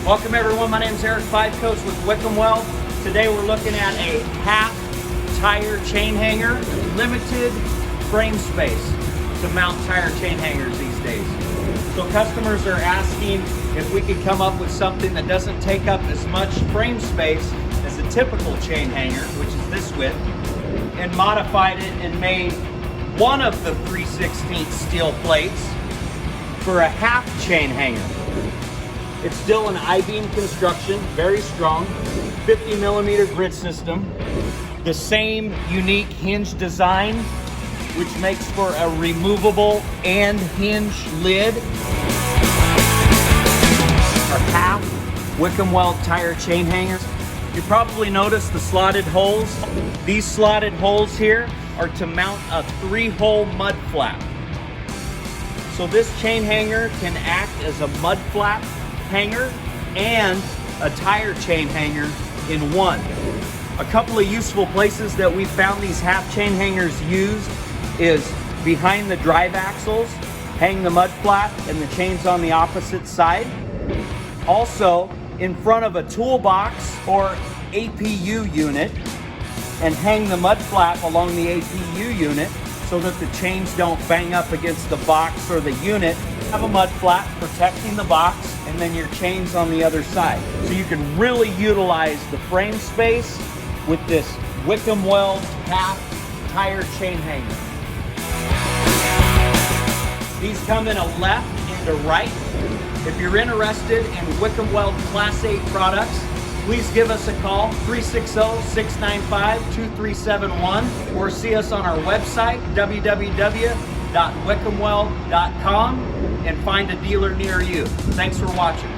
Welcome everyone, my name is Eric Fivecoats with Wickham Weld. Today we're looking at a half tire chain hanger, limited frame space to mount tire chain hangers these days. So customers are asking if we could come up with something that doesn't take up as much frame space as a typical chain hanger, which is this width, and modified it and made one of the 3/16 steel plates for a half chain hanger. It's still an I-beam construction, very strong, 50 millimeter grid system, the same unique hinge design, which makes for a removable and hinge lid. Our half Wickham Weld tire chain hangers. You probably noticed the slotted holes. These slotted holes here are to mount a 3-hole mud flap. So this chain hanger can act as a mud flap hanger and a tire chain hanger in one. A couple of useful places that we found these half chain hangers used is behind the drive axles, hang the mud flap and the chains on the opposite side. Also in front of a toolbox or APU unit, and hang the mud flap along the APU unit so that the chains don't bang up against the box or the unit. Have a mud flap protecting the box and then your chains on the other side. So you can really utilize the frame space with this Wickham Weld half tire chain hanger. These come in a left and a right. If you're interested in Wickham Weld Class 8 products, please give us a call, 360-695-2371, or see us on our website, www.wickhamweld.com, and find a dealer near you. Thanks for watching.